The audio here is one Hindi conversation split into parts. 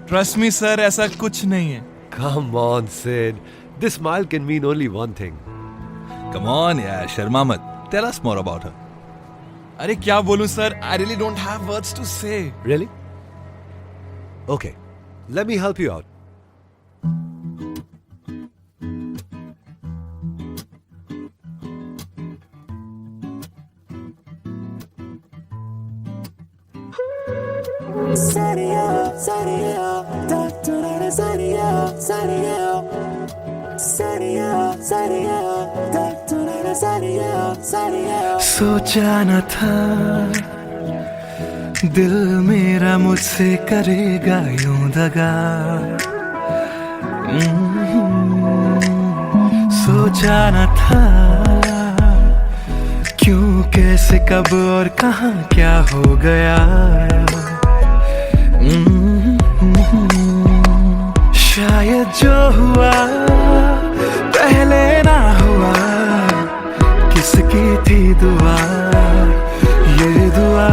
ट्रस्ट मी सर, ऐसा कुछ नहीं है। Come on, Sid. This smile can mean only one thing. Come on यार, शर्मा मत। Tell us more about her. अरे क्या बोलूं sir, I really don't have words to say. Really? Okay, let me help you out. सोचा न था दिल मेरा मुझसे करेगा यूं दगा। सोचा न था क्यों, कैसे, कब और कहां क्या हो गया। शायद जो हुआ पहले ना हुआ, किसकी थी दुआ, ये दुआ।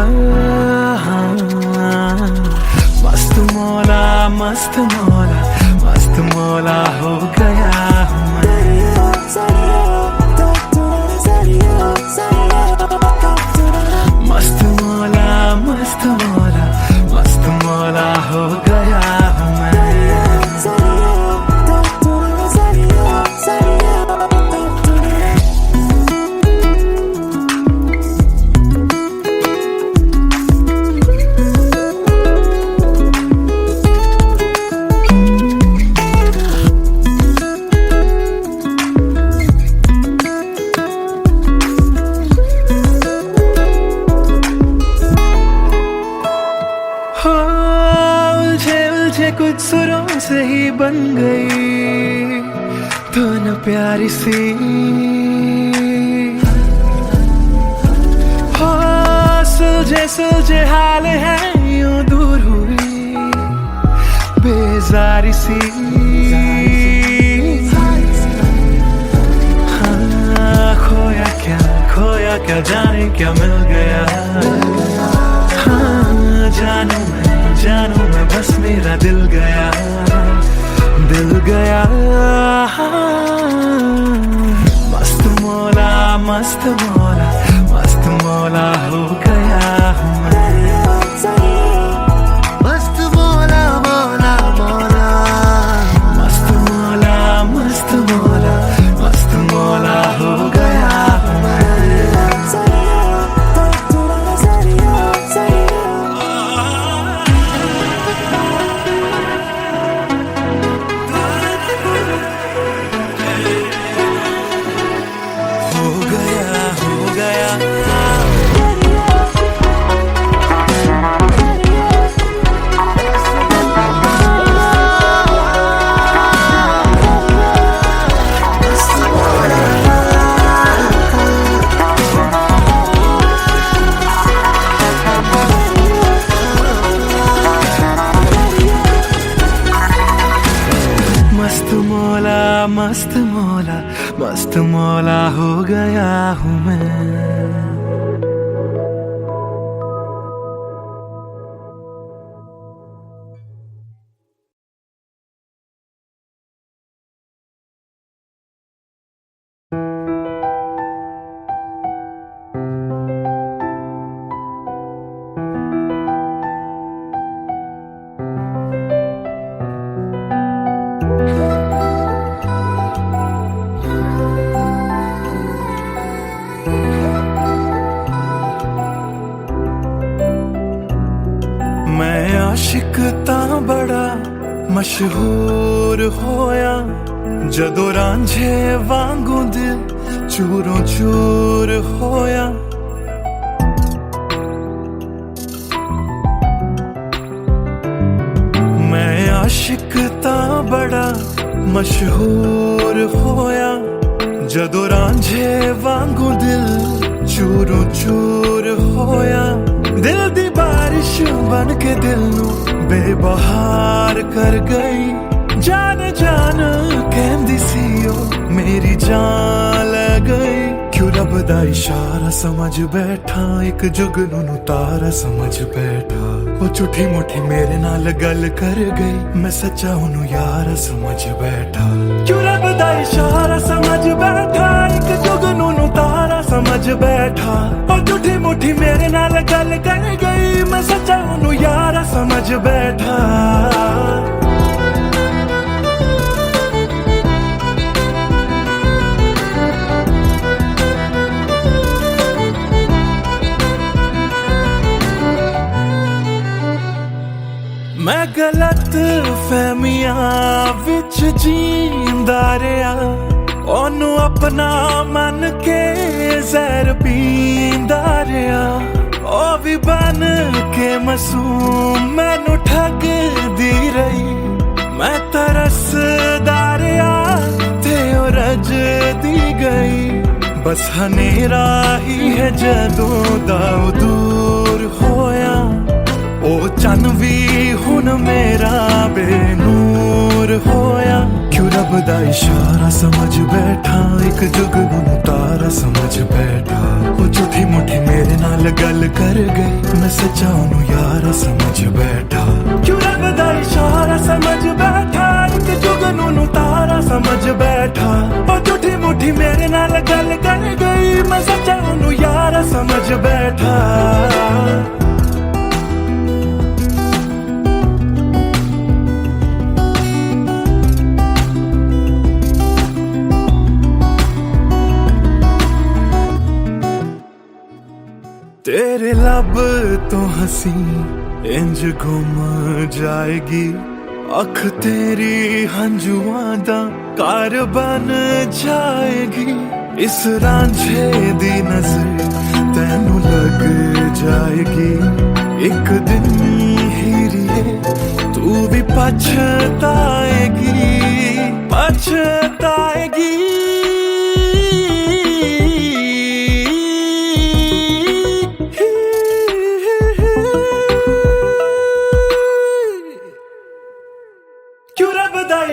मस्त मौला, मस्त मौला, मस्त मौला हो गया हूँ मैं। मस्त मौला, मस्त मौला, मस्त मौला हो गया हूँ मैं। कुछ सुरों से ही बन गई धुन प्यारी सी, हो सुलझे सुलझे हाल है यूं दूर हुई बेजारी सी। हाँ, खोया क्या जाने क्या मिल गया। हाँ, जानू मैं बस मेरा दिल गया, दिल गया। मस्त मौला, मस्त मौला, मस्त मौला हो गया हूँ मैं। मस्त मौला, मौला मौला, मस्त मौला, मस्त मौला, मस्त मौला हो गया हूँ मैं। मस्त मौला, मस्त मौला हो गया हूँ मैं। मैं आशिक तां बड़ा मशहूर होया, जदों रांझे वांगू दिल चूरों चूर होया। मैं आशिक तां बड़ा मशहूर होया, जदों रांझे वांगू दिल चूरों चूर होया। दिल दी बारिश बन के दिल नू बेबहार कर गई। जान जान कहंदी सी ओ मेरी जान ले गई। क्यों रब दा इशारा समझ बैठा, एक जुगनू नू तारा समझ बैठा। ओ झूठी मुठी मेरे नाल गल कर गई, मैं सच्चा हूं यार समझ बैठा। क्यों रब दा इशारा समझ बैठा, एक जुगनू नू तारा समझ बैठा। ओ झूठी मुठी मेरे नाल गल कर गई, मैं सच्चा हूं यार समझ बैठा। मैं गलत फहमियां विच जींदा रहा, ओनू अपना मन के जहर पींदा रहा। ओ भी बन के मासूम मैनू ठगदी रही, मैं तरसदा रहा ते ओ रजदी गई। बस हनेरा ही है जदों दा दूर होया, ओ चन भी हुन मेरा बेनूर होया। क्यों रब दा इशारा समझ बैठा, एक जुगनू तारा समझ बैठा। ओ झूठी मुठी मेरे नाल गल कर गई, मैं सच्चा हूं यार समझ बैठा। क्यों रब दा इशारा समझ बैठा, एक जुगनू तारा समझ बैठा। ओ झूठी मुठी मेरे नाल गल कर गई, मैं सच्चा हूं यार समझ बैठा। तेरे लब तो हंसी इंज घुम जाएगी, अख तेरी हंजुआं दा कार बन जाएगी। इस रांझे दी नजर तैनू लग जाएगी, एक दिन हीरिए तू भी पछताएगी, पछताएगी।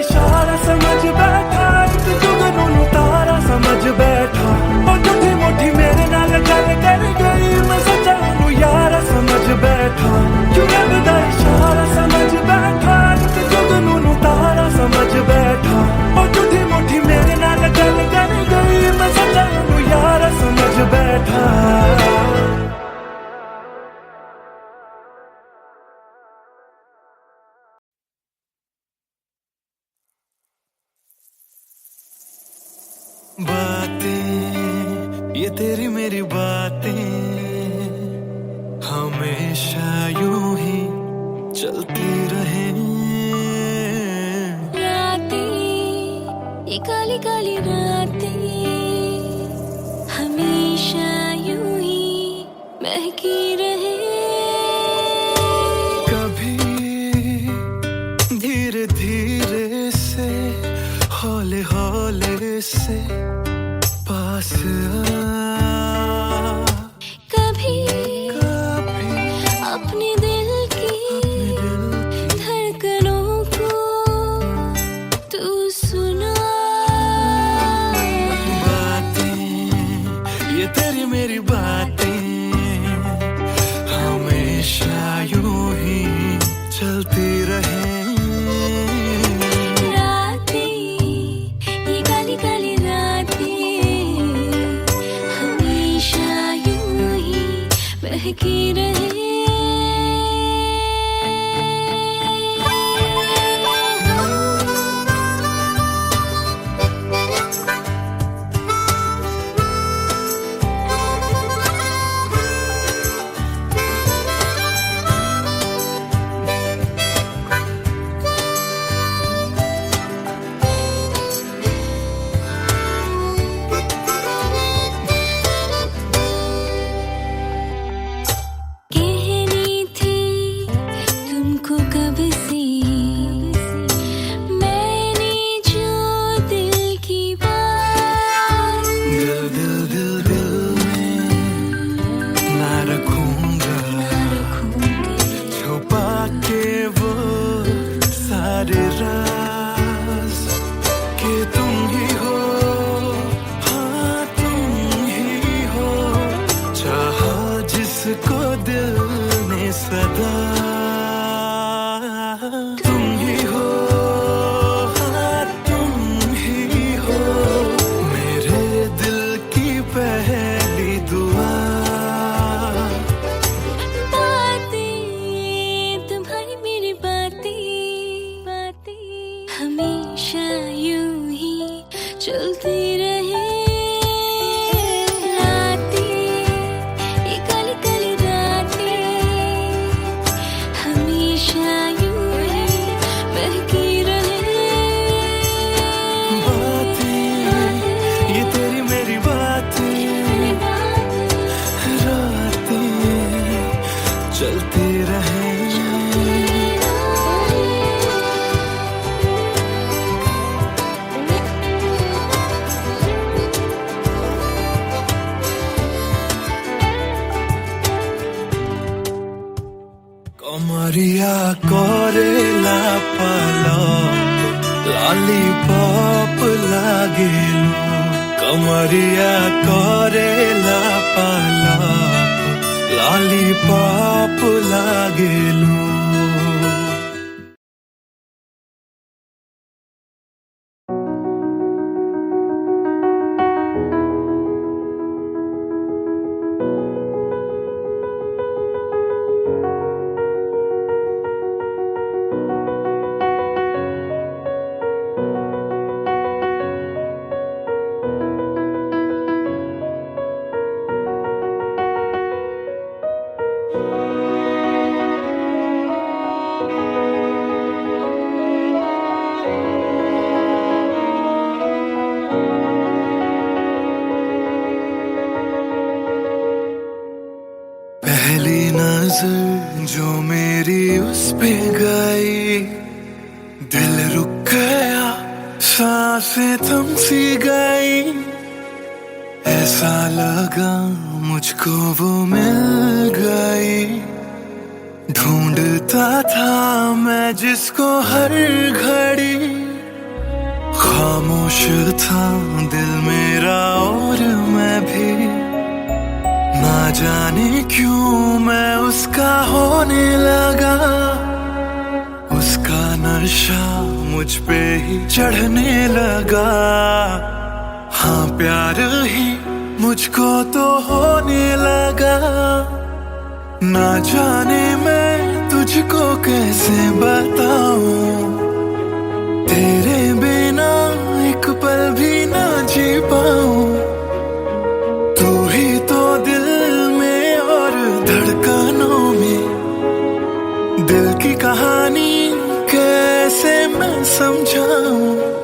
इशारा समझ बैठा, एक जुगनू तारा समझ बैठा। ओ झूठी मुठी मेरे नाल गल कर गई, मैं सच्चा हूं यार समझ बैठा। क्यों रब दा इशारा समझ बैठा, एक जुगनू तारा समझ बैठा। ओ झूठी मुठी मेरे नाल गल कर गई, मैं सच्चा हूं यार समझ बैठा। बातें ये तेरी मेरी बातें हमेशा यूं ही चलती रहे। रातें ये काली काली रातें हमेशा यूं ही महकी रहे। कभी धीरे धीरे से हौले हौले से पास कभी अपने दिल की धड़कनों को तू सुना। बातें ये तेरी मेरी बातें हमेशा यूं ही चलती रहे। महकी रहे। सदा रहे। कमरिया करेला पलक लॉलीपॉप लागेलू। कमरिया करेला पलक लॉलीपॉप लागेलू। पहली नजर जो मेरी उस पे गई, दिल रुक गया, सांसें थम सी गई। ऐसा लगा मुझको वो मिल गई। ढूंढता था मैं जिसको हर घड़ी। खामोश था दिल मेरा और मैं भी। ना जाने क्यों मैं उसका होने लगा। उसका नशा मुझ पे ही चढ़ने लगा। हाँ प्यार ही मुझको तो होने लगा। ना जाने मैं तुझको कैसे बताऊं। तेरे बिना एक पल भी ना जी पाऊं। तू ही तो दिल में और धड़कनों में। दिल की कहानी कैसे मैं समझाऊं।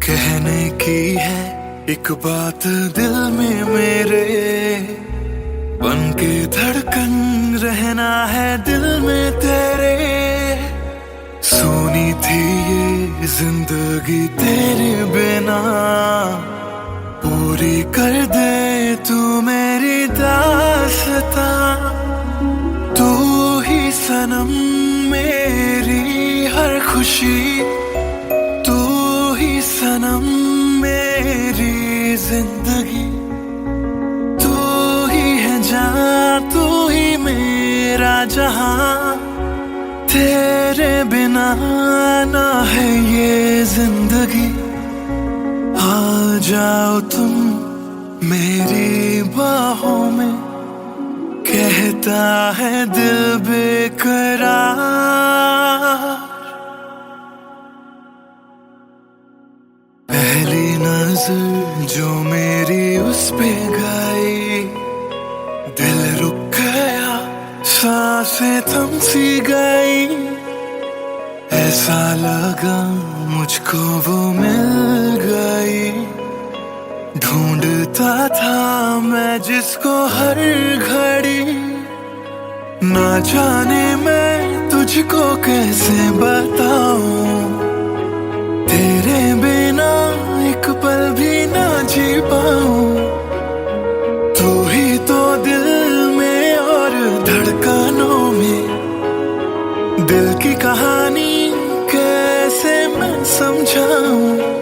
कहने की है एक बात दिल में मेरे। बन के धड़कन रहना है दिल में तेरे। सोनी थी ये जिंदगी तेरे बिना। पूरी कर दे तू मेरी दास्तां। तू ही सनम मेरी हर खुशी। तू ही सनम मेरी जिंदगी। तू ही है जान, तू ही मेरा जहां। तेरे बिना ना है ये जिंदगी। आ जाओ तुम मेरी बाहों में। कहता है दिल बेकरार। पहली नजर जो मेरी उस पे गई, दिल रुक गया, सांसें थम सी गई। ऐसा लगा मुझको वो मिल गई। ढूंढता था मैं जिसको हर घड़ी। ना जाने मैं तुझको कैसे बताऊं। तेरे बिना एक पल भी ना जी पाऊं। तू ही तो दिल में और धड़कनों में। दिल की कहानी कैसे मैं समझाऊं।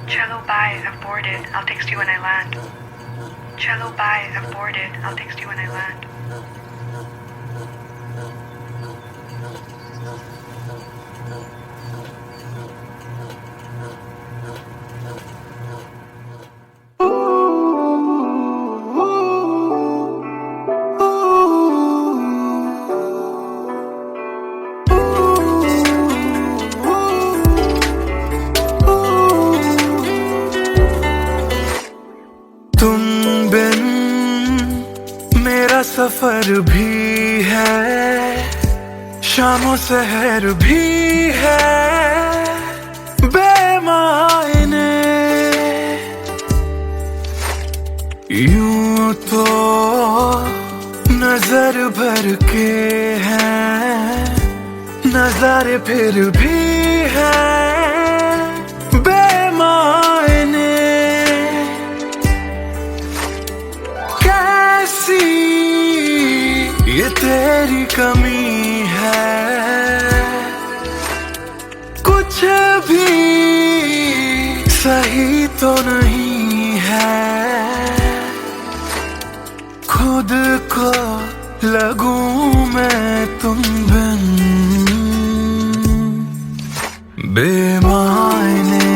Cello bye, I've boarded. I'll text you when I land. Cello bye, I've boarded. I'll text you when I land. तेरा सफर भी है, शामों सहर भी है बेमायने। यूं तो नजर भर के हैं नजारे, फिर भी है बेमायने। कैसी ये तेरी कमी है, कुछ भी सही तो नहीं है। खुद को लगूं मैं तुम बिन बेमायने,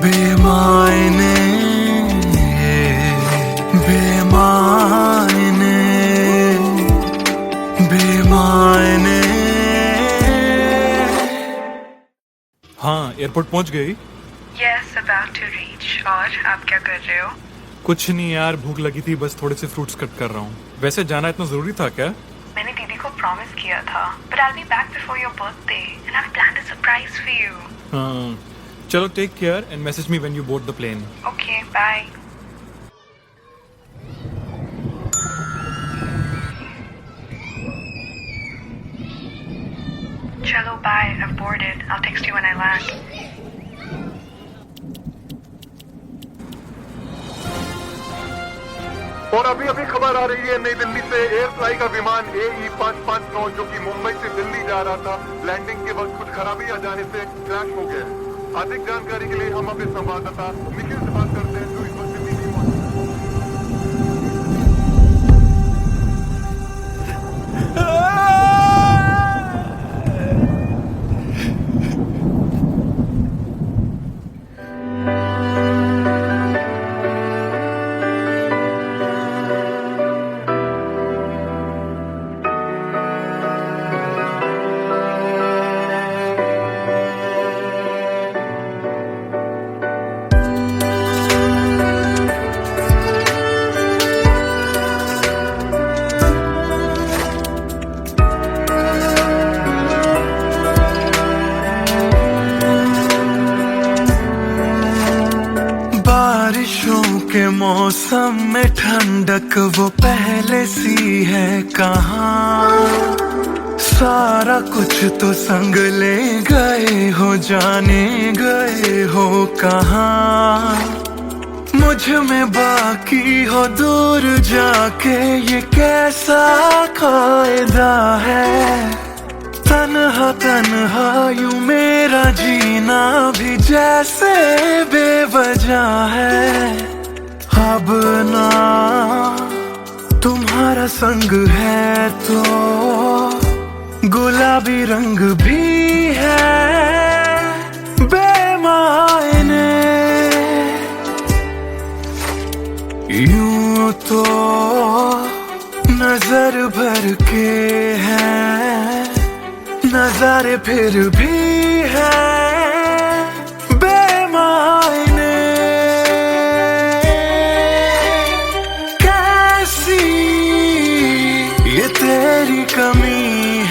बेमायने, बेमायने, बेमायने। हाँ, एयरपोर्ट पहुंच गई। Yes, about to reach. और आप क्या कर रहे हो? कुछ नहीं यार, भूख लगी थी, बस थोड़े से फ्रूट्स कट कर रहा हूँ। वैसे जाना इतना जरूरी था क्या? मैंने दीदी को प्रॉमिस किया था, but I'll be back before your birthday and I've planned a surprise for you. हाँ, चलो take care and message me when you board the plane. Okay, bye. Chalo, bye. I've boarded. I'll text you when I land. और अभी अभी खबर आ रही है नई दिल्ली से एयर फ्लाई का विमान AE 559 जो कि मुंबई से दिल्ली जा रहा था, लैंडिंग के वक्त कुछ खराबी आ जाने से क्रैश हो गया। अधिक जानकारी के लिए हम अपने संवाददाता निखिल से बात करते हैं जो इस वक्त दिल्ली में मौजूद है। बारिशों के मौसम में ठंडक वो पहले सी है कहाँ। सारा कुछ तो संग ले गए हो, जाने गए हो कहाँ। मुझ में बाकी हो दूर जाके, ये कैसा कायदा है। तन्हा तन्हा यूं मेरा जीना भी जैसे बेवजह है। अब ना तुम्हारा संग है तो गुलाबी रंग भी है बेमायने। यूं तो नजर भर के हैं नजारे, फिर भी है बेमायने। कैसी ये तेरी कमी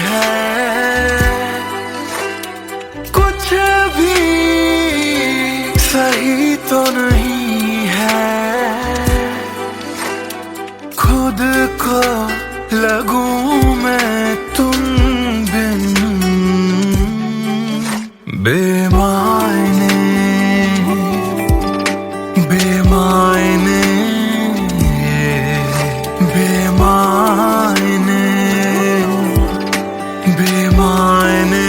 है, कुछ भी सही तो नहीं है। खुद को लगूं मैं तुम बिन बेमायने, बेमायने, बेमायने, बेमायने।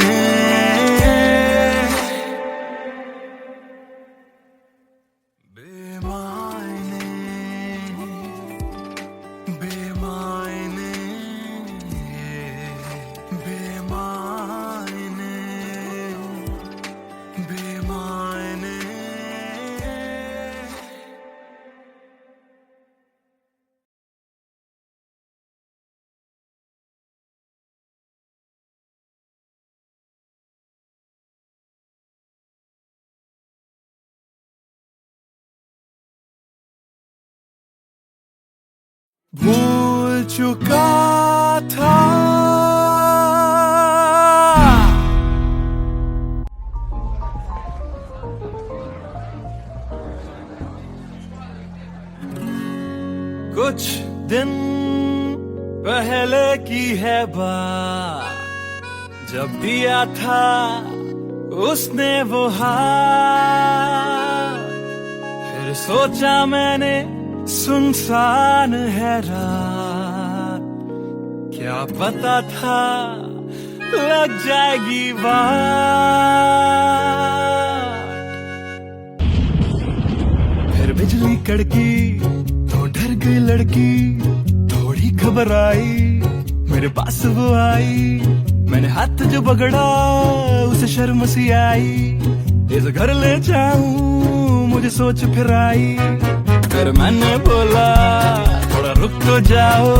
भूल चुका था। कुछ दिन पहले की है बात, जब दिया था उसने वो हाथ। फिर सोचा मैंने सुनसान है रात, क्या पता था लग जाएगी बात। फिर बिजली कड़की तो डर गई लड़की, थोड़ी घबराई मेरे पास वो आई। मैंने हाथ जो पकड़ा उसे शर्म सी आई, इस घर ले जाऊं मुझे सोच फिर आई। फिर मैंने बोला थोड़ा रुक तो जाओ,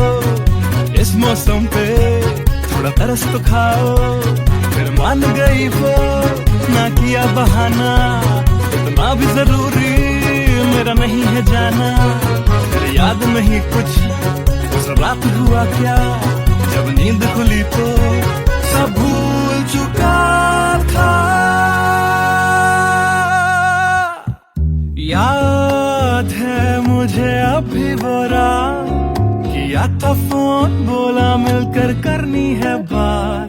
इस मौसम पे थोड़ा तरस तो खाओ। फिर मान गई वो, ना किया बहाना, इतना भी जरूरी मेरा नहीं है जाना। फिर याद नहीं कुछ उस रात हुआ क्या, जब नींद खुली तो सब भूल चुका था। याद है मुझे अभी वो रात, किया था फोन बोला मिलकर करनी है बात।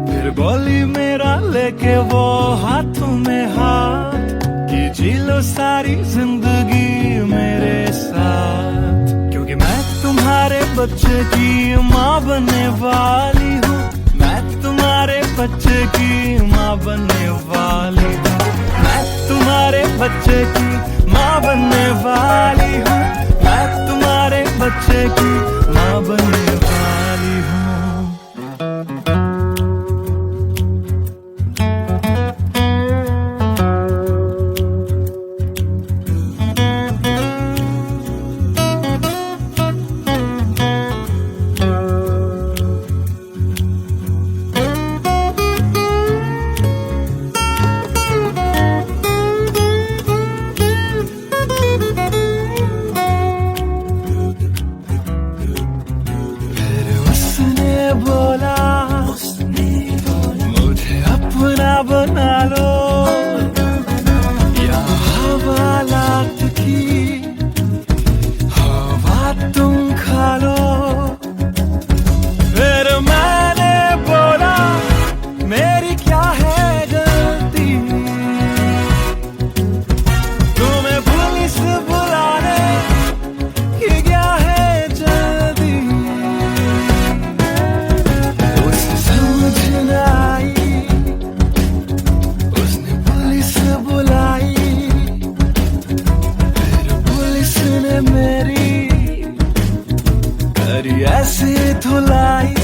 फिर बोली मेरा लेके वो हाथों में हाथ, कि जी लो सारी जिंदगी मेरे साथ। क्योंकि मैं तुम्हारे बच्चे की माँ बनने वाली हूँ, मैं तुम्हारे बच्चे की माँ बनने वाली हूँ। मैं तुम्हारे बच्चे की माँ बनने वाली हूँ, मैं तुम्हारे बच्चे की माँ बनने वाली हूँ। बना लो या हवालात की हवा तुम खा लो। फिर मैंने बोला मेरी क्या है गलती, तुम्हें पुलिस बुलाने की क्या है जल्दी। उसे समझ न आई बुलाई, फिर पुलिस ने मेरी करी ऐसी धुलाई।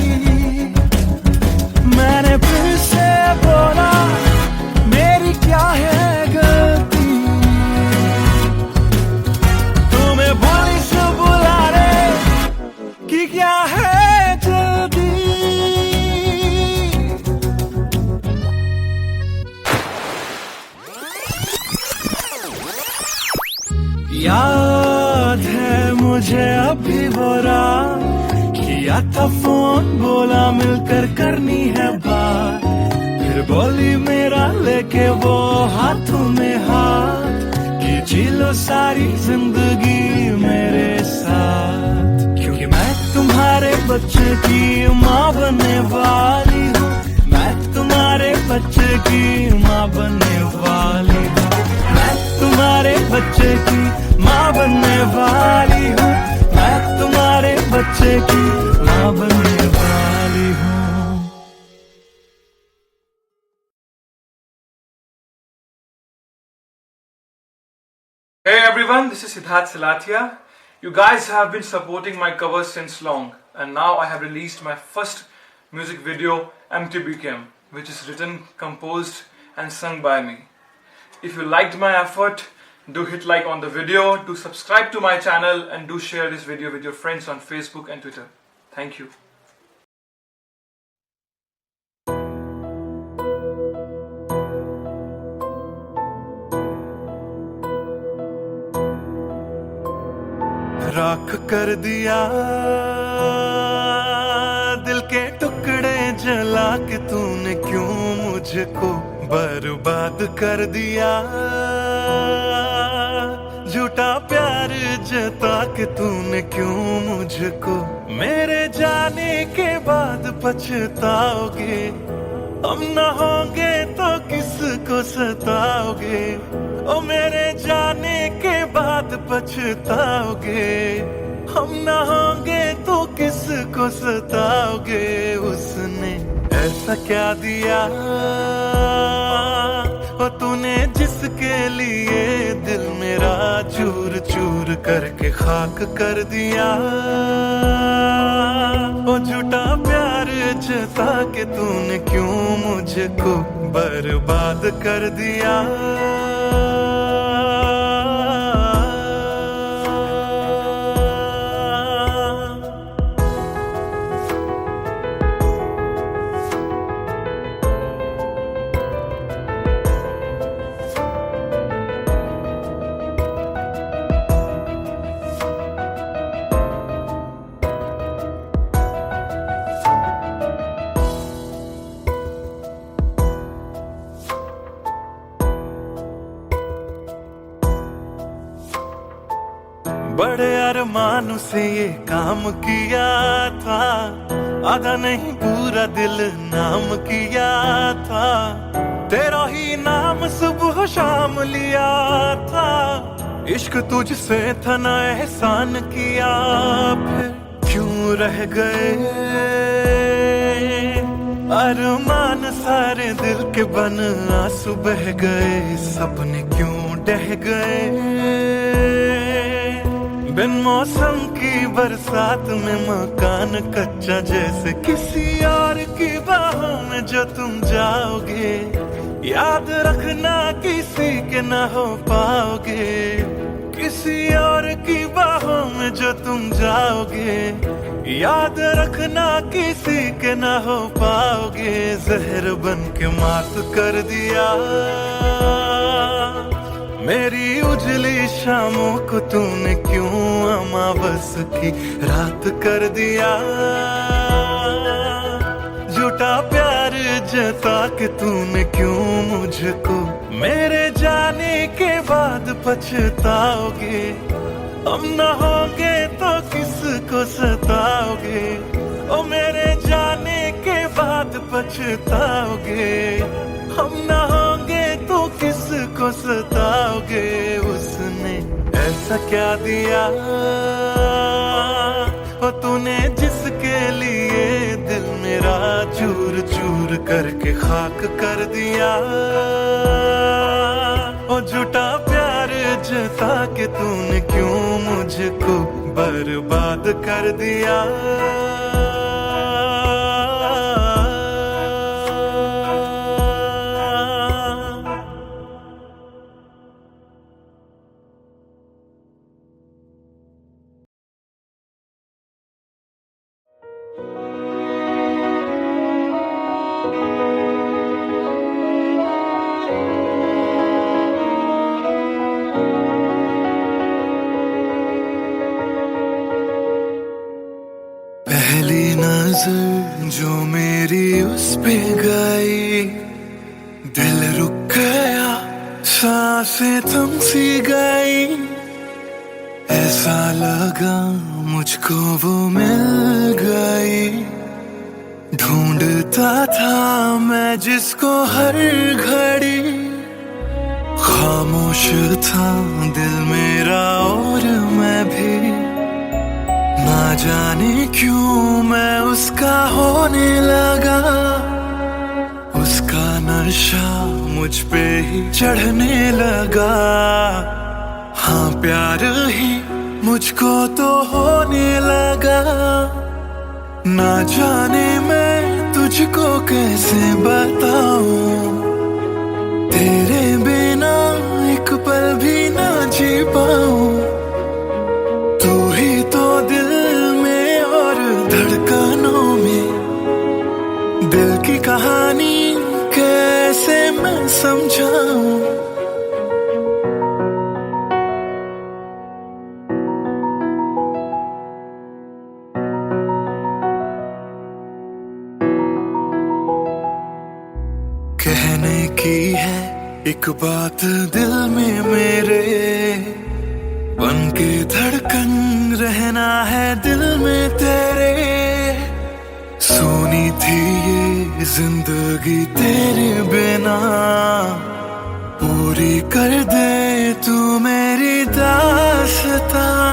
मैंने फिर से बोला मेरी क्या है गलती, तुम्हें पुलिस बुलाने की क्या है जल्दी। याद है मुझे अभी वो रात, किया था फोन बोला मिलकर करनी है बात। फिर बोली मेरा लेके वो हाथों में हाथ, कि जी लो सारी जिंदगी मेरे साथ। क्योंकि मैं तुम्हारे बच्चे की माँ बनने वाली हूँ, मैं तुम्हारे बच्चे की माँ बनने वाली हूँ। मैं तुम्हारे बच्चे की माँ बनने वाली हूँ, मैं तुम्हारे बच्चे की माँ बनने वाली हूँ। Hey everyone, this is Siddharth Silathia. You guys have been supporting my covers since long, and now I have released my first music video, Empty Became, which is written, composed and sung by me. If you liked my effort, do hit like on the video, do subscribe to my channel, and do share this video with your friends on Facebook and Twitter. Thank you. राख राख कर दिया, दिल के टुकड़े जला के तूने क्यों मुझको बर्बाद कर दिया। झूठा प्यार जता के तूने क्यों मुझको, मेरे जाने के बाद पछताओगे। हम न होंगे तो किसको सताओगे, ओ मेरे जाने के बाद पछताओगे। हम न होंगे तो किसको सताओगे। उसने ऐसा क्या दिया ओ तूने, जिसके लिए दिल मेरा चूर चूर करके खाक कर दिया। ओ झूठा प्यार जता के तूने क्यों मुझको बर्बाद कर दिया। बड़े अरमान से ये काम किया था, आधा नहीं पूरा दिल नाम किया था। तेरा ही नाम सुबह शाम लिया था, इश्क तुझसे था ना एहसान किया। फिर क्यों रह गए अरमान सारे दिल के बन, आंसू बह गए सपने क्यों ढह गए। बिन मौसम की बरसात में मकान कच्चा, जैसे किसी और की बाहों में जो तुम जाओगे। याद रखना किसी के ना हो पाओगे, किसी और की बाहों में जो तुम जाओगे। याद रखना किसी के ना हो पाओगे। जहर बन के मात कर दिया मेरी उजली शामों को तूने क्यों अमावस की रात कर दिया। झूठा प्यार जता के तूने क्यों मुझको, मेरे जाने के बाद पछताओगे। हम न होंगे तो किसको सताओगे, ओ मेरे जाने के बाद पछताओगे। हम न होंगे तो किसको सताओगे। उसने ऐसा क्या दिया ओ तूने, जिसके लिए दिल मेरा चूर चूर करके खाक कर दिया। ओ झूठा प्यार जता के तूने क्यों मुझको बर्बाद कर दिया। पहली नजर जो मेरी उस पे गई, दिल रुक गया सांसें थम सी गई। ऐसा लगा मुझको वो मिल गई, ढूंढता था मैं जिसको हर घड़ी। खामोश था दिल मेरा और मैं भी, ना जाने क्यों मैं उसका होने लगा। उसका नशा मुझ पे ही चढ़ने लगा। हाँ प्यार ही मुझको तो होने लगा। ना जाने मैं तुझको कैसे बताऊं, तेरे बिना एक पल भी ना जी पाऊं। तू ही तो दिल में और धड़कनों में, दिल की कहानी कैसे मैं समझाऊं। कहने की है एक बात दिल में मेरे, बन के धड़कन रहना है दिल में तेरे। सोनी थी ये जिंदगी तेरे बिना, पूरी कर दे तू मेरी दास्तां।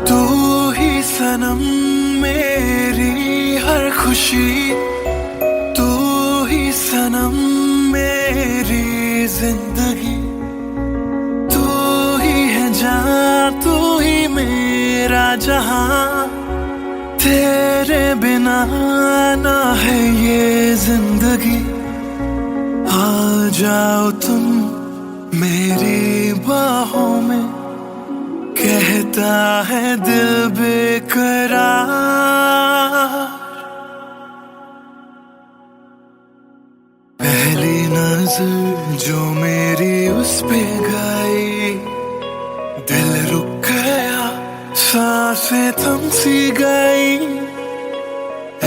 तू ही सनम मेरी हर खुशी, तू ही सनम मेरी जिंदगी। तू ही है जान, तू ही मेरा जहां, तेरे बिना ना है ये जिंदगी। आ जाओ तुम मेरी बाहों में, कहता है दिल बेकरार। पहली नजर जो मेरी उस पे गई, दिल रुक गया, सांसें थम सी गई।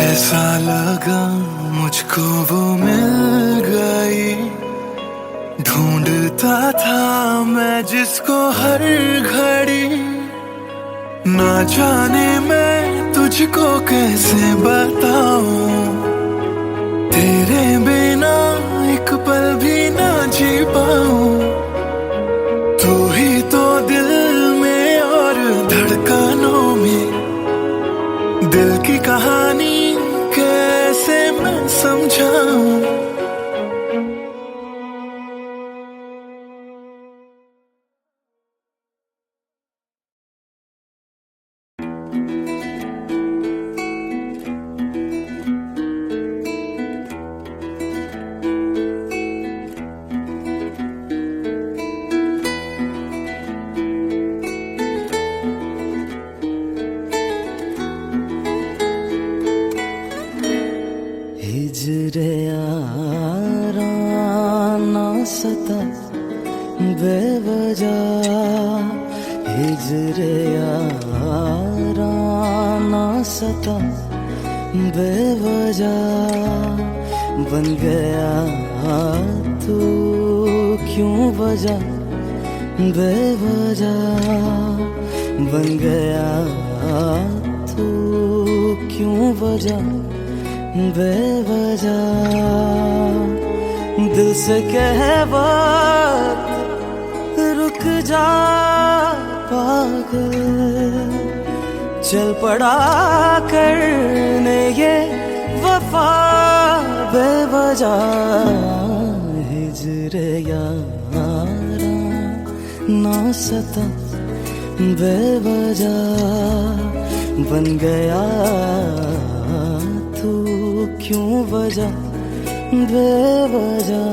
ऐसा लगा मुझको वो मिल गई, ढूंढता था मैं जिसको हर घड़ी। ना जाने मैं तुझको कैसे बताऊं, तेरे बिना एक पल भी ना जी पाऊं। तू ही तो दिल में और धड़कनों में, दिल की कहानी कैसे मैं समझाऊं। हिजरे यारा ना सता बेवजह, हिजरे यारा ना सता बेवजह। बन गया तू क्यों वजह, बेवजह बन गया तू क्यों वजह, बेवजह। दिल से कह वक्त रुक जा पागल, चल पड़ा करने ये वफा बेवजह। हिजरे यारा ना सता बेवजह, बन गया तू क्यों वजह, बेवजह।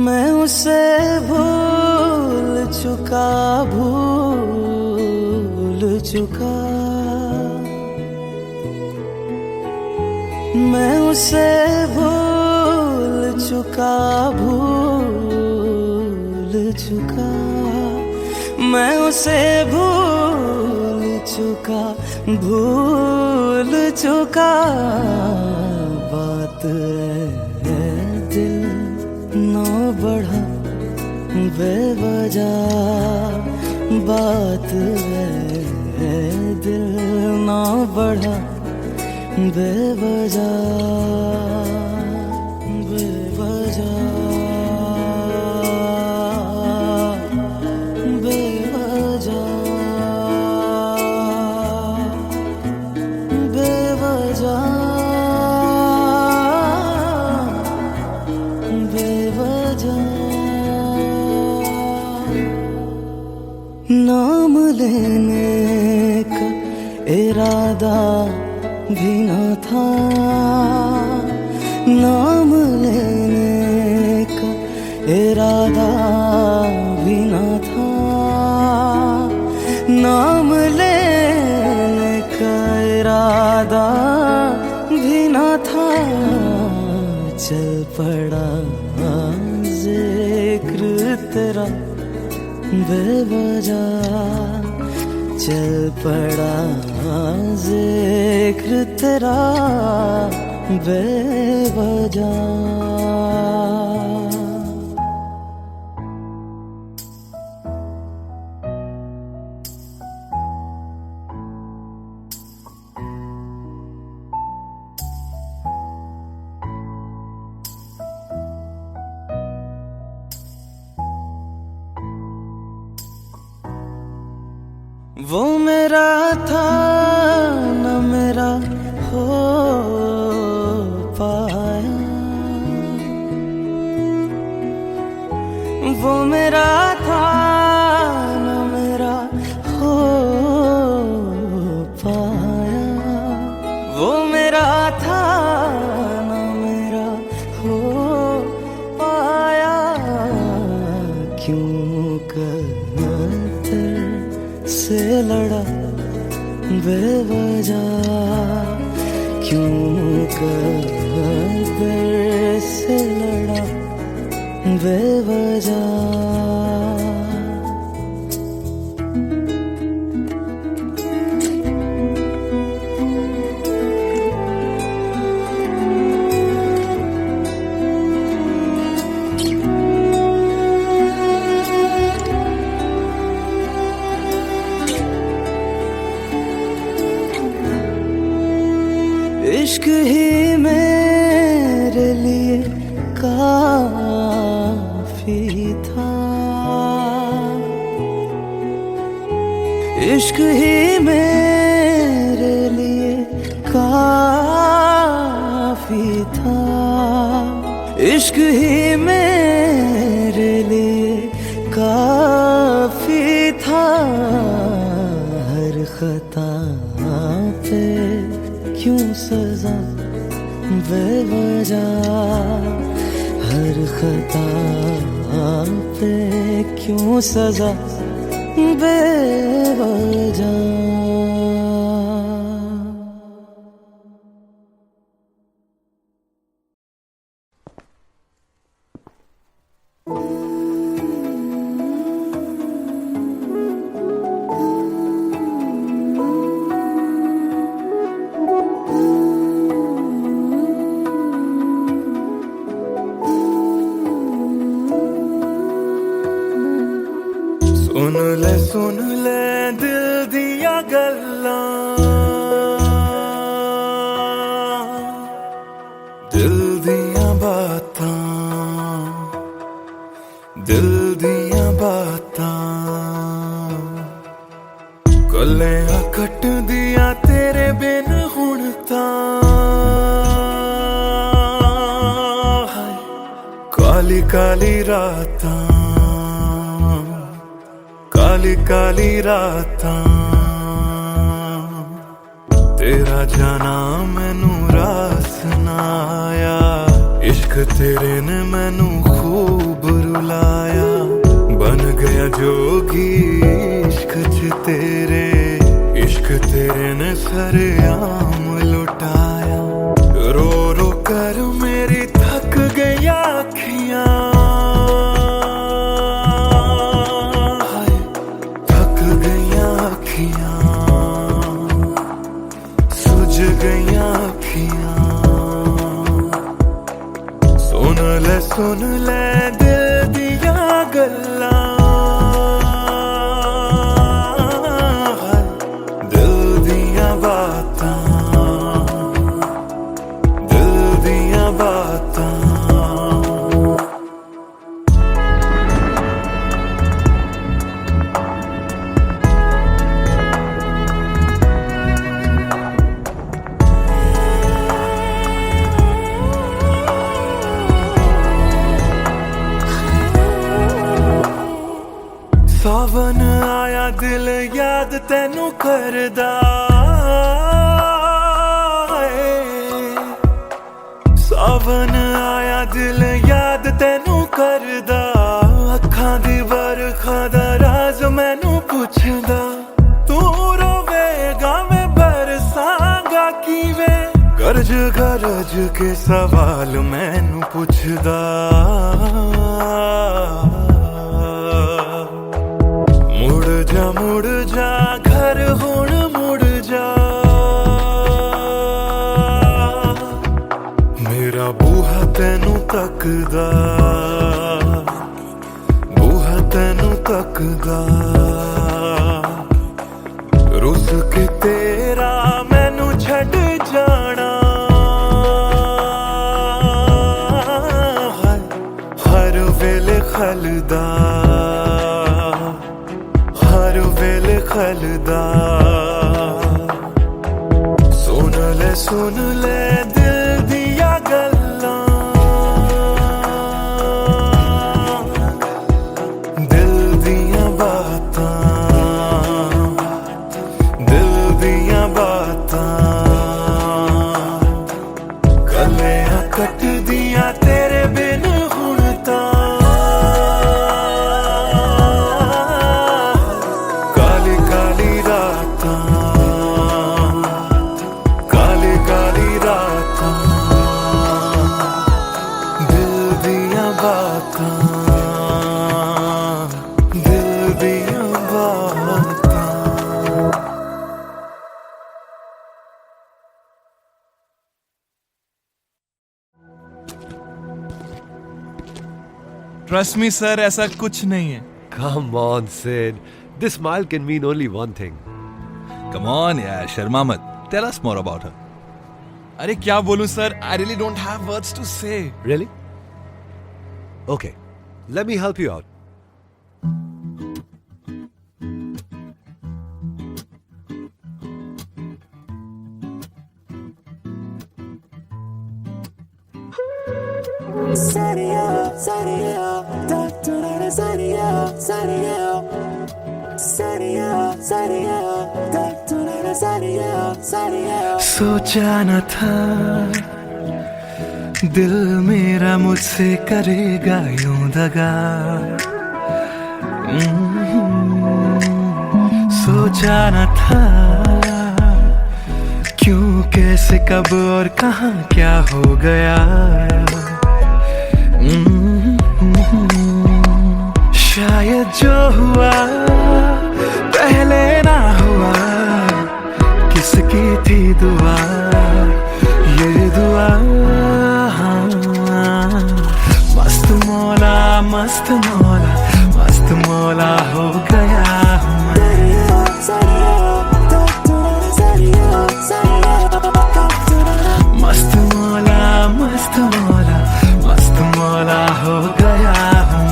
मैं उसे भूल चुका, भूल चुका। मैं उसे भूल चुका, भूल चुका। मैं उसे भूल चुका, भूल चुका। बात है दिल ना बढ़ा बेवजह, बात है दिल ना बढ़ा बेवजह, बेवजह, बेवजह, बेवजह, बेवजह। नाम लेने का इरादा भी न था, नाम लेने का इरादा भी न था। नाम ले पड़ा जिक्र तेरा बेवजह, चल पड़ा जिक्र तेरा बेवजह। वो मेरा था न मेरा हो पाया, वो मेरा था न मेरा हो पाया, वो मेरा था न मेरा हो पाया। क्यों कर से लड़ा बेवजह, क्यों कर से लड़ा बेवजह। इश्क ही मेरे लिए काफी था, इश्क ही मेरे लिए काफी था, इश्क ही मेरे लिए काफी था। हर खता पे क्यों सजा बेवजह, हर खता पे क्यों सजा बेवजह। सुन ले दिल दिया गल्लां, दिल दिया बातां, दिल दिया बातां। कलियां कट दिया तेरे बिन हुण तां, काली काली रातां, काली काली रातां। तेरा जाना मैनू रास ना आया, इश्क तेरे ने मैनू खूब रुलाया। बन गया जोगी इश्क च तेरे, इश्क तेरे ने सरेआम लुटाया। रो रो कर मेरी थक गई अखियां, सुझ गईयां अखियां। सुन ले दिल दिया गल्लां, दिल दिया बातां, दिल दिया बातां। सावन आया दिल याद तैनू करदा, सावन आया दिल याद तैनू करदा। अखां दी बरखा दा राज मैनू पुछदा, तू रोवेगा मैं बरसांगा किवें। गरज गरज के सवाल मैनू पुछदा मुड़ जा घर हुण मुड़ जा मेरा बूहा तैनू तकदा बूहा तैनू तकदा रुस के तेरा मैनू छड़ जाना हर वेले खलदा हर वेले खलदा सुन ले दिल दिया गल्लां दिल दियां बातां दिल दियां बातां गलियां कट दियां तेरे बिन हुण तां काली काली रातां काली काली रातां दिल दियां बातां दिल दियां बातां ट्रस्ट मी सर, ऐसा कुछ नहीं है. Come on, Sid. This smile can mean only one thing. Come on यार, शर्मा मत. Tell us more about her. अरे क्या बोलूं sir, I really don't have words to say. Really? Okay, let me help you out. सोचा न था दिल मेरा मुझसे करेगा यूं दगा सोचा न था क्यों कैसे कब और कहां क्या हो गया शायद जो हुआ पहले ना हुआ किसकी थी दुआ ये दुआ मस्त मौला मस्त मौला मस्त मौला हो गया हूँ मस्त मौला मस्त मौला मस्त मौला हो गया हूँ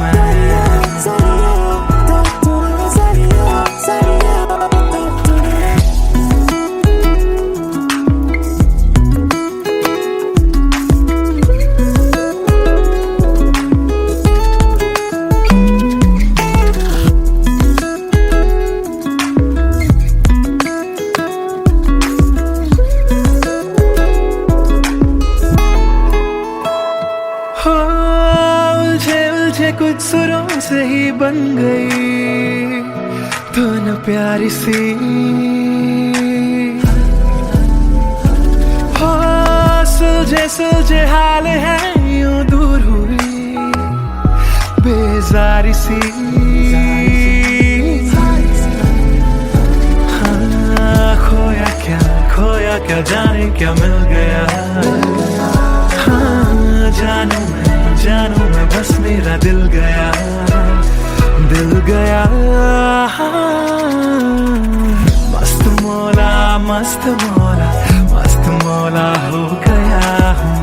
कुछ सुरों से ही बन गई धुन प्यारी सी हो सुलझे सुलझे हाल है यूं दूर हुई बेजारी सी हाँ खोया क्या जाने क्या मिल गया हाँ जानू मैं बस मेरा दिल गया मस्त मौला मस्त मौला मस्त मौला हो गया हूँ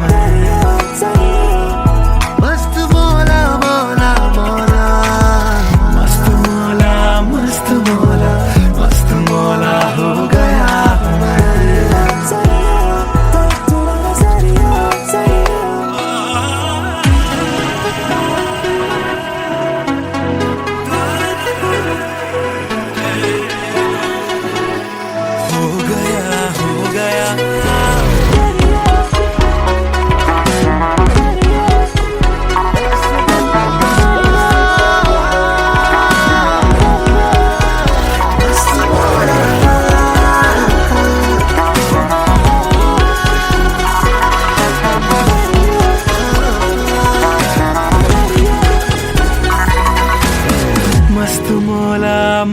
मस्त मौला मौला मौला मस्त मौला मस्त मौला मस्त मौला हो गया हूँ हो गया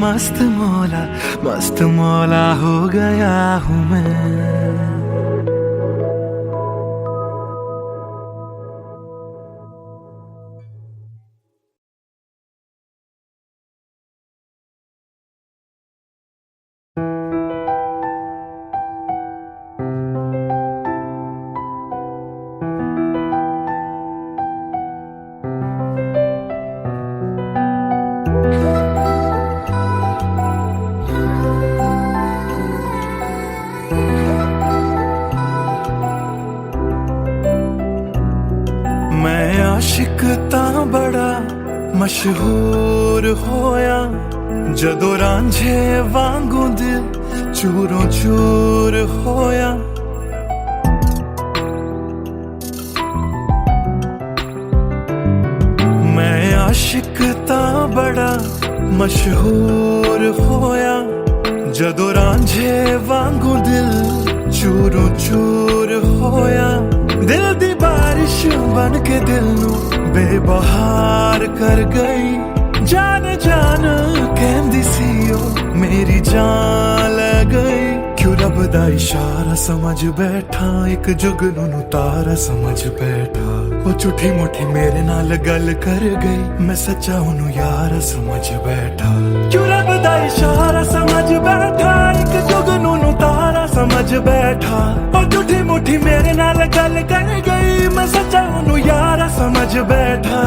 मस्त मौला हो गया हूँ मैं। मैं आशिक तां बड़ा मशहूर होया, जदों रांझे वांगू दिल चूरों चूर होया। मैं आशिक तां बड़ा मशहूर होया, जदों रांझे वांगू दिल चूरों चूर होया। दिल दी बारिश बन के दिल नू बेबहार कर गई। जान जान कहंदी सी ओ मेरी जान ले गई। क्यों रब दा इशारा समझ बैठा, एक जुगनू तारा समझ बैठा। वो झूठी मुठी मेरे नाल गल कर गई, मैं सच्चा ओनू यार समझ बैठा। क्यों रब दा इशारा समझ बैठा, एक जुगनू तारा समझ बैठा। वो झूठी मुठी मेरे नाल गल कर गई, मैं सच्चा ओनू यार समझ बैठा।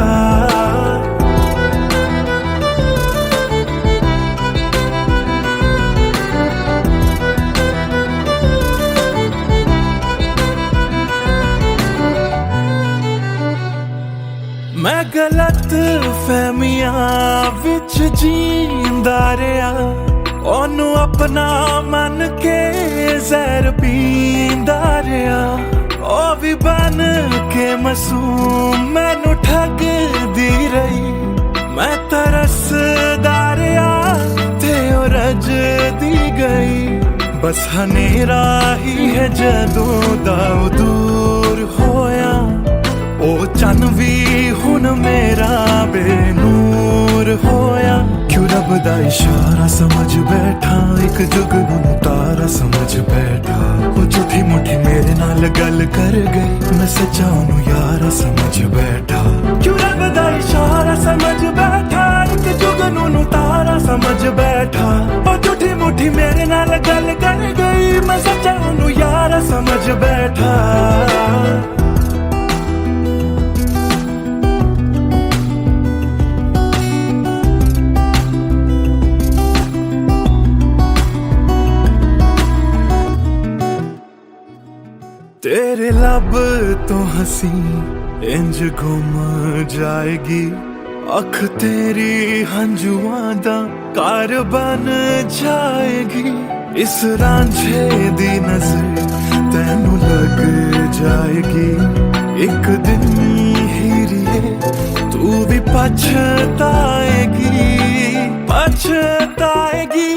मैं गलत फहमियां विच जींदा रहा, ओनू अपना मन के जहर पींदा रहा। ओ भी बन के मासूम मैनू ठगदी रही। मैं तरसदा रहा ते ओ रजदी गई। बस हनेरा ही है जदों दा दूर होया। ओ चन भी हुन मेरा बेनूर होया। क्यों रब दा इशारा समझ बैठा, एक जुगनू तारा समझ बैठा। ओ झूठी मुठी मेरे नाल गल कर गई, मैं सच्चा ओनू यारा समझ बैठा। क्यों रब दा इशारा समझ बैठा, एक जुगनू तारा समझ बैठा। ओ झूठी मुठी मेरे नाल गल कर गई, मैं सच्चा ओनू यारा समझ बैठा। तेरे लब तो हंसी इंज घुम जाएगी। अख तेरी हंजुआं दा घर बन जाएगी। इस रांझे दी नजर तैनू लग जाएगी। एक दिन हीरिए तू भी पछताएगी, पछताएगी।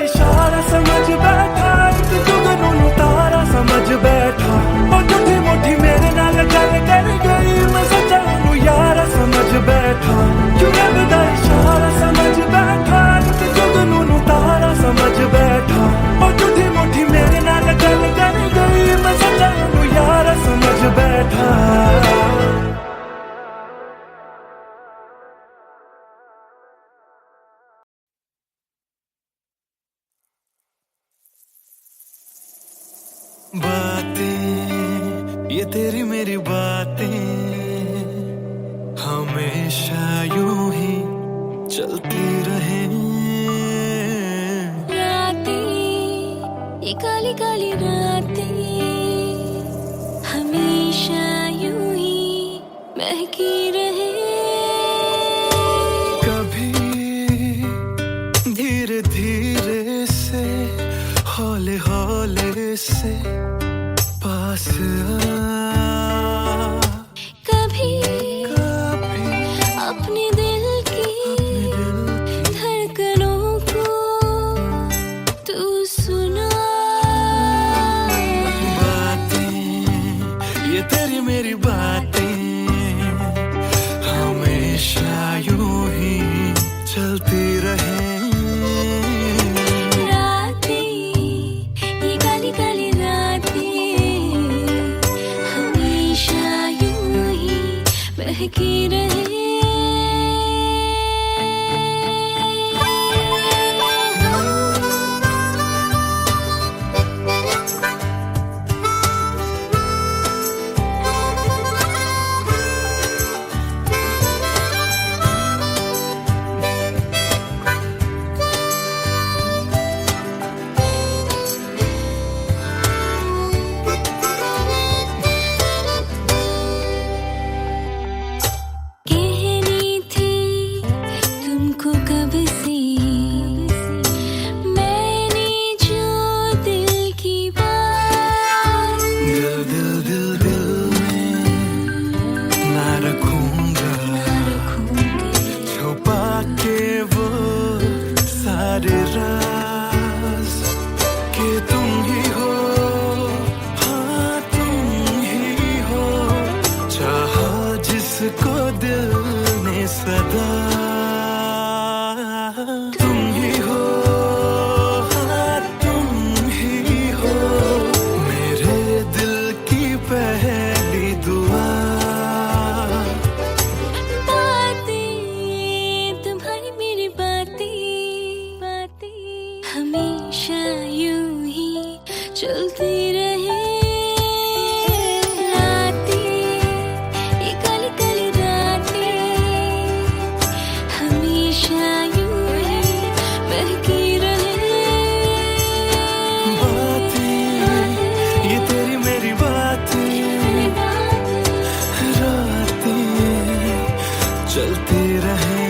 इशारा समझ बैठा, एक जुगनू तारा समझ बैठा। ओ झूठी मुठी मेरे नाल गल कर गई, मैं सच्चा ओनू यारा समझ बैठा। क्यों रब दा इशारा समझ बैठा, एक जुगनू तारा समझ बैठा। ओ झूठी मुठी मेरे नाल गल कर गई, मैं सच्चा ओनू यारा समझ बैठा। बातें ये तेरी मेरी बातें हमेशा यूं ही चलती रहे। रातें ये काली काली रातें हमेशा यूं ही महकी रहे। कभी धीरे धीरे से हौले हौले से पास आ। कभी अपने दिल की धड़कनों को तू सुना। सारे राज कि तुम ही हो, हाँ तुम ही हो, चाहा जिसको दिल ने सदा, तुम ही हो, हाँ तुम ही हो, मेरे दिल की पहली दुआ। तुम्हारी मेरी बातें हमेशा यूं ही चलती रहे, रातें ये काली काली रातें हमेशा यूं ही बहकी रहे। बातें ये तेरी मेरी बातें, रातें चलती रहे।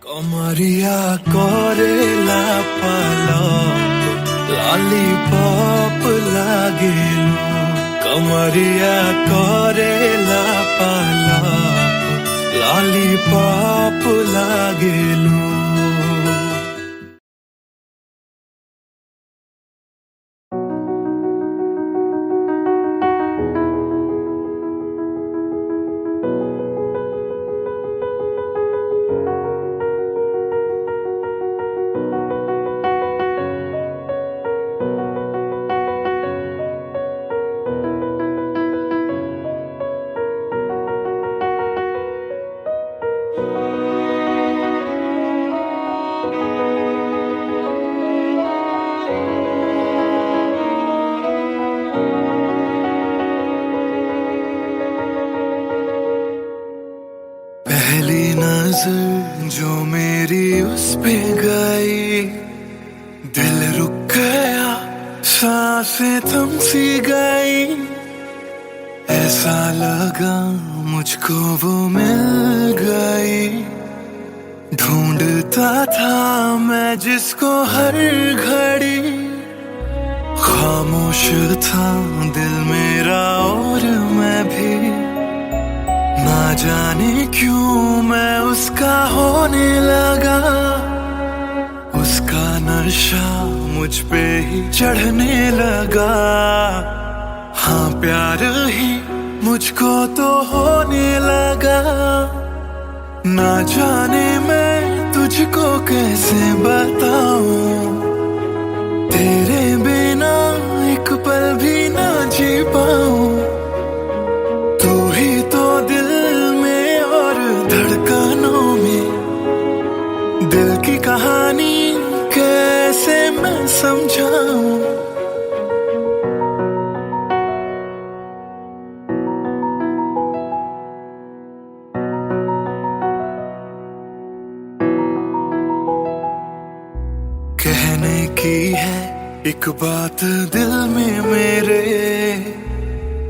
कमरिया करेला पालक लॉलीपॉप लागेलू, कमरिया करेला पालक लॉलीपॉप लागेलू। पहली नजर जो मेरी उस पे गई, दिल रुक गया, सांसें थम सी गई, ऐसा लगा मुझको वो मिल गई। ढूंढता था मैं जिसको हर घड़ी, खामोश था दिल मेरा और मैं भी, ना जाने क्यों मैं उसका होने लगा, उसका नशा मुझ पे ही चढ़ने लगा। हाँ प्यार ही मुझको तो होने लगा, ना जाने मैं तुझको कैसे बताऊं, तेरे बिना एक पल भी ना जी पाऊं। तू ही तो दिल में और धड़कनों में, दिल की कहानी कैसे मैं समझाऊं। कहने की है एक बात दिल में मेरे,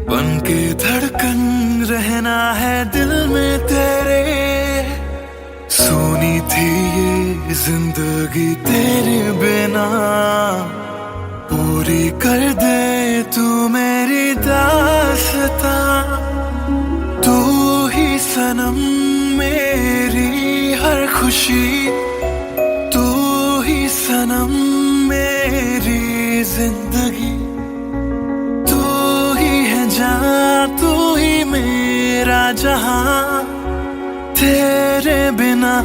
बन के धड़कन रहना है दिल में तेरे। सोनी थी ये जिंदगी तेरे बिना, पूरी कर दे तू मेरी दास्तां। तू ही सनम मेरी हर खुशी, तू ही सनम मेरी जिंदगी, तू ही है जान, तू ही मेरा जहां। तेरे बिना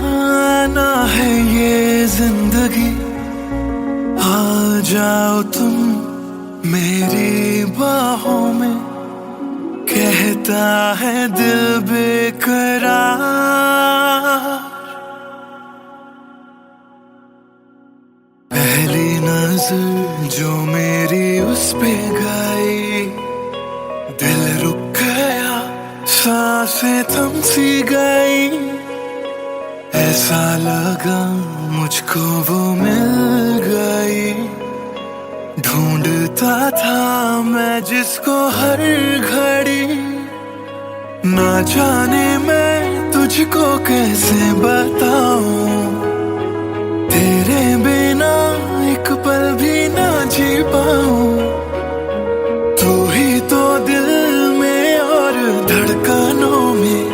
ना है ये जिंदगी, आ जाओ तुम मेरी बाहों में, कहता है दिल बेकरार। पहली नजर जो मेरी उस पे गई, दिल रुक गया, सांसें थम सी गई, ऐसा लगा मुझको वो मिल गई। ढूंढता था मैं जिसको हर घड़ी, ना जाने मैं तुझको कैसे बताऊं, तेरे बिना एक पल भी ना जी पाऊं, तू ही तो दिल में और धड़कनों में,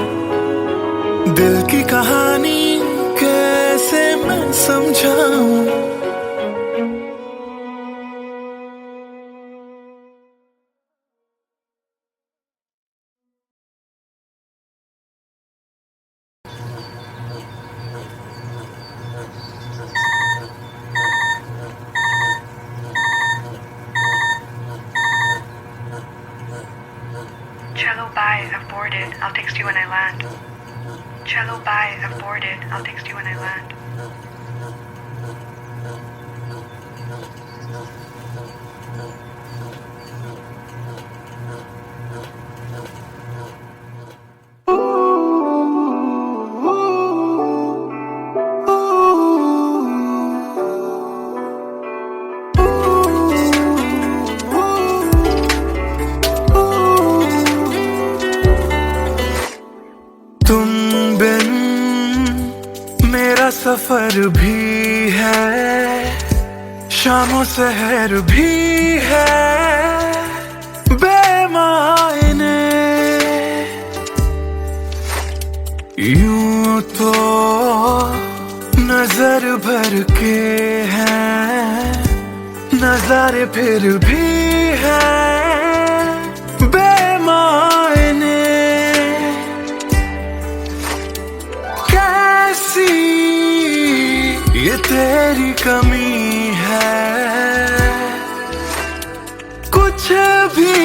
दिल की कहानी कैसे मैं समझाऊं। Cello, bye. I've boarded. I'll text you when I land. Cello, bye. I've boarded. I'll text you when I land. तुम बिन मेरा सफर भी है, शामों सहर भी है बेमायने। यूं तो नजर भर के हैं नजारे, फिर भी है बेमायने। कैसी ये तेरी कमी है, कुछ भी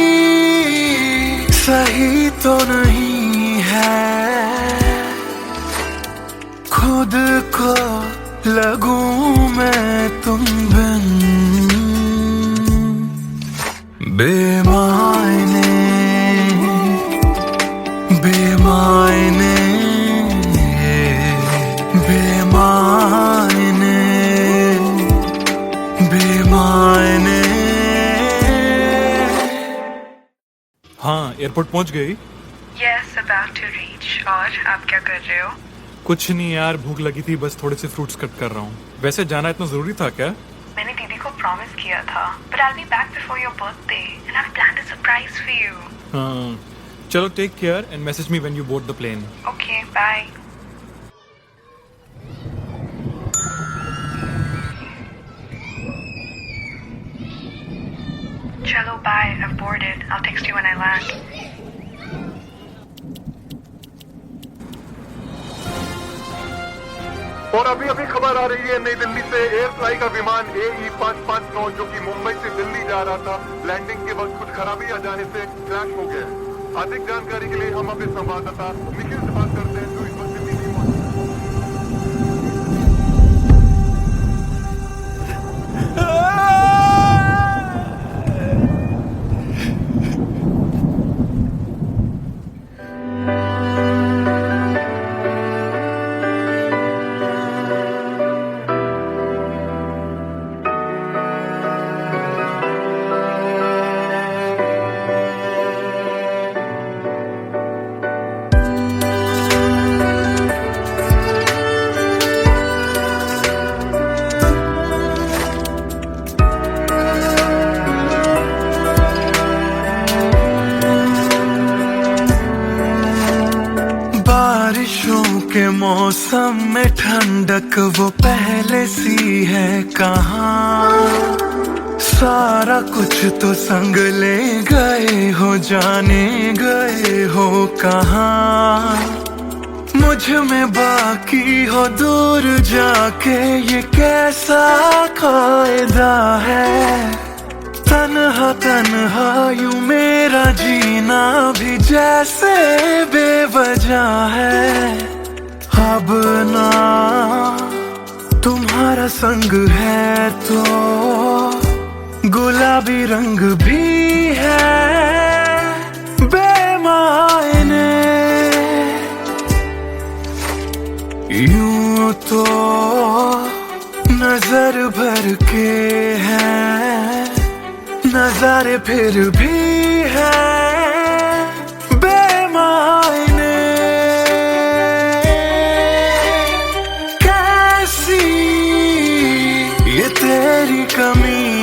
सही तो नहीं है। खुद को लगूं मैं तुम बिन बेमायने, बेमायने, बेमायने, बेमायने। हाँ, एयरपोर्ट पहुंच गई? Yes, about to reach. और आप क्या कर रहे हो? कुछ नहीं यार, भूख लगी थी, बस थोड़े से फ्रूट्स कट कर रहा हूँ। वैसे जाना इतना जरूरी था क्या? मैंने दीदी को प्रॉमिस किया था, but I'll be back before your birthday and I've planned a surprise for you. हाँ, चलो take care and message me when you board the plane. Okay, bye. Cello, bye. I've boarded. I'll text you when I land. और अभी अभी खबर आ रही है नई दिल्ली से, एयर फ्लाई का विमान AE559 जो कि मुंबई से दिल्ली जा रहा था, लैंडिंग के वक्त कुछ खराबी आ जाने से क्रैश हो गया। अधिक जानकारी के लिए हम अपने संवाददाता निखिल से बात करते हैं जो इस वक्त दिल्ली में मौजूद के मौसम में ठंडक वो पहले सी है कहाँ। सारा कुछ तो संग ले गए हो, जाने गए हो कहाँ। मुझ में बाकी हो दूर जाके, ये कैसा कायदा है। तन्हा तन्हा यूं मेरा जीना भी जैसे बेवजह है। अब ना तुम्हारा संग है तो गुलाबी रंग भी है बेमायने। यूं तो नजर भर के हैं नजारे, फिर भी है बेमायने। कैसी ये तेरी कमी